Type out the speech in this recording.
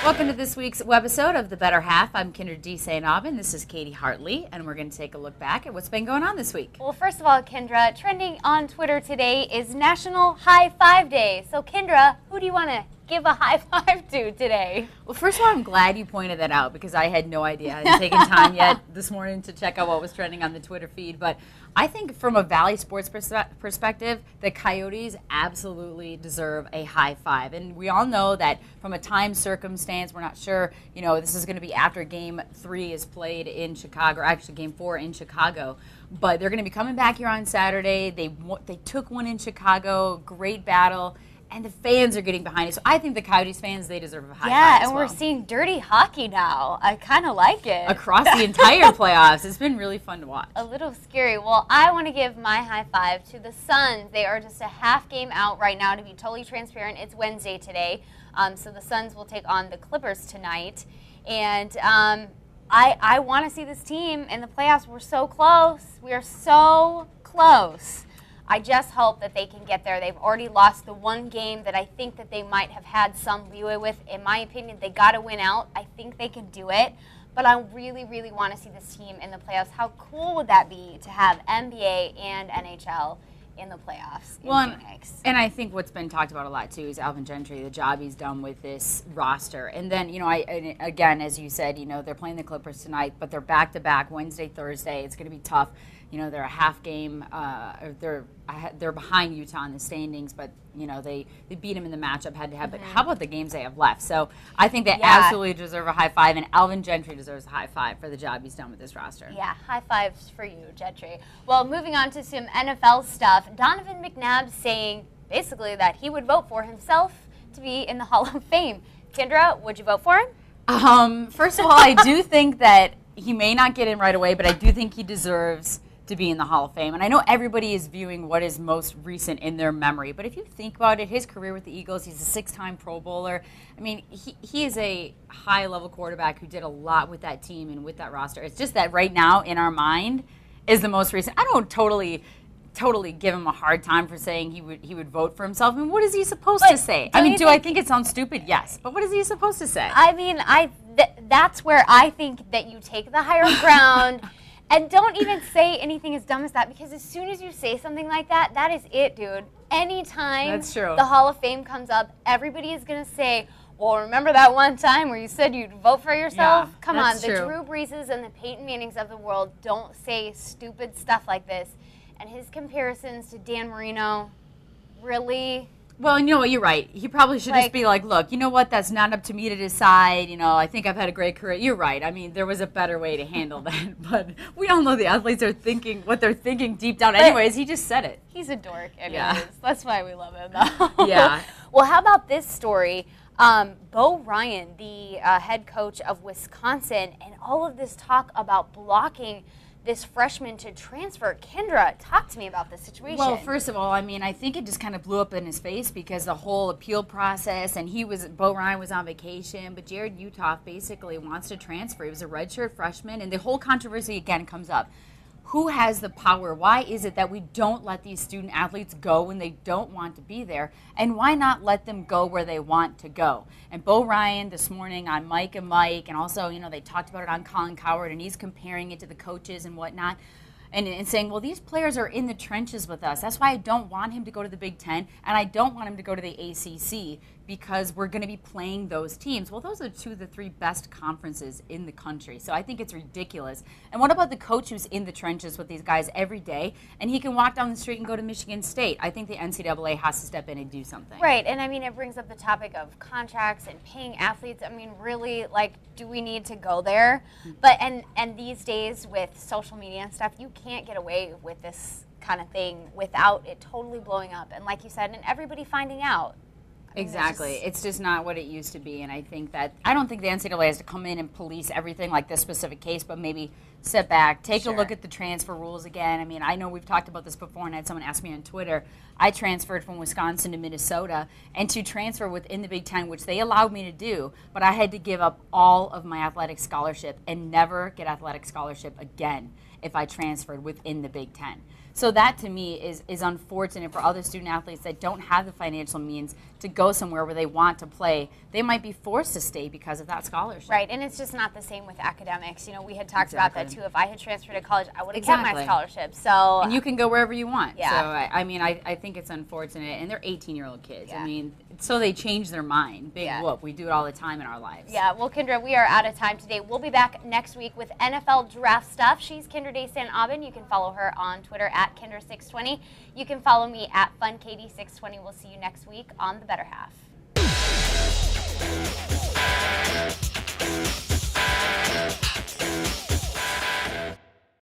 Welcome to this week's webisode of The Better Half. I'm Kyndra de St. Aubin. This is Katy Hartley, and we're going to take a look back at what's been going on this week. Well, first of all, Kyndra, trending on Twitter today is National High Five Day. So, Kyndra, who do you want to give a high five to today? Well, first of all, I'm glad you pointed that out because I had no idea. I hadn't taken time yet this morning to check out what was trending on the Twitter feed. But I think from a Valley sports perspective, the Coyotes absolutely deserve a high five. And we all know that from a time circumstance, we're not sure, this is going to be after Game 3 is played in Chicago, or actually Game 4 in Chicago. But they're going to be coming back here on Saturday. They took one in Chicago, great battle. And the fans are getting behind it. So I think the Coyotes fans, they deserve a high five. Yeah, and we're seeing dirty hockey now. I kind of like it. Across the entire playoffs. It's been really fun to watch. A little scary. Well, I want to give my high five to the Suns. They are just a half game out right now, to be totally transparent. It's Wednesday today. So the Suns will take on the Clippers tonight. And I want to see this team in the playoffs. We're so close. We are so close. I just hope that they can get there. They've already lost the one game that I think that they might have had some leeway with. In my opinion, they got to win out. I think they can do it. But I really, really want to see this team in the playoffs. How cool would that be to have NBA and NHL in the playoffs in Phoenix? And I think what's been talked about a lot, too, is Alvin Gentry, the job he's done with this roster. And then, again, as you said, they're playing the Clippers tonight, but they're back-to-back Wednesday, Thursday. It's going to be tough. They're a half game. They're behind Utah in the standings, but they beat them in the matchup head to head. But how about the games they have left? So I think they absolutely deserve a high five, and Alvin Gentry deserves a high five for the job he's done with this roster. Yeah, high fives for you, Gentry. Well, moving on to some NFL stuff. Donovan McNabb saying basically that he would vote for himself to be in the Hall of Fame. Kyndra, would you vote for him? First of all, I do think that he may not get in right away, but I do think he deserves to be in the Hall of Fame. And I know everybody is viewing what is most recent in their memory, but if you think about it, his career with the Eagles, he's a 6-time Pro Bowler. I mean, he is a high-level quarterback who did a lot with that team and with that roster. It's just that right now, in our mind, is the most recent. I don't totally give him a hard time for saying he would vote for himself. I mean, what is he supposed to say? Do I think it sounds stupid? Yes. But what is he supposed to say? I mean, that's where I think that you take the higher ground. And don't even say anything as dumb as that, because as soon as you say something like that, that is it, dude. Anytime the Hall of Fame comes up, everybody is going to say, well, remember that one time where you said you'd vote for yourself? Yeah, Come on, the Drew Breeses and the Peyton Mannings of the world don't say stupid stuff like this. And his comparisons to Dan Marino, really? Well, you know what, you're right. He probably should just be like, look, you know what, that's not up to me to decide. I think I've had a great career. You're right. I mean, there was a better way to handle that. But we all know the athletes are thinking what they're thinking deep down. Anyways, he just said it. He's a dork anyways. That's why we love him, though. Yeah. Well, how about this story? Bo Ryan, the head coach of Wisconsin, and all of this talk about blocking this freshman to transfer. Kyndra, talk to me about this situation. Well, first of all, I mean, I think it just kind of blew up in his face because the whole appeal process, and Bo Ryan was on vacation, but Jared Uthoff basically wants to transfer. He was a redshirt freshman, and the whole controversy again comes up. Who has the power? Why is it that we don't let these student athletes go when they don't want to be there? And why not let them go where they want to go? And Bo Ryan this morning on Mike and Mike, and also, they talked about it on Colin Cowherd, and he's comparing it to the coaches and whatnot. And saying, well, these players are in the trenches with us. That's why I don't want him to go to the Big Ten, and I don't want him to go to the ACC because we're going to be playing those teams. Well, those are 2 of the 3 best conferences in the country, so I think it's ridiculous. And what about the coach who's in the trenches with these guys every day, and he can walk down the street and go to Michigan State? I think the NCAA has to step in and do something. Right, and I mean, it brings up the topic of contracts and paying athletes. I mean, really, do we need to go there? But and these days with social media and stuff, you can't get away with this kind of thing without it totally blowing up. And like you said, and everybody finding out. Exactly. It's just not what it used to be. And I don't think the NCAA has to come in and police everything like this specific case, but maybe step back, take a look at the transfer rules again. I mean, I know we've talked about this before, and I had someone ask me on Twitter. I transferred from Wisconsin to Minnesota, and to transfer within the Big Ten, which they allowed me to do, but I had to give up all of my athletic scholarship and never get athletic scholarship again if I transferred within the Big Ten. So that to me is unfortunate for other student athletes that don't have the financial means to go somewhere where they want to play. They might be forced to stay because of that scholarship. Right, and it's just not the same with academics. You know, we had talked about that too. If I had transferred to college, I would have kept my scholarship. So and you can go wherever you want. Yeah. So I mean, I think it's unfortunate, and they're 18-year-old kids. Yeah. I mean, so they change their mind. Big Yeah. whoop. We do it all the time in our lives. Yeah, well, Kyndra, we are out of time today. We'll be back next week with NFL draft stuff. She's Kyndra de St. Aubin. You can follow her on Twitter at Kyndra620. You can follow me at FunKatie620. We'll see you next week on The Better Half.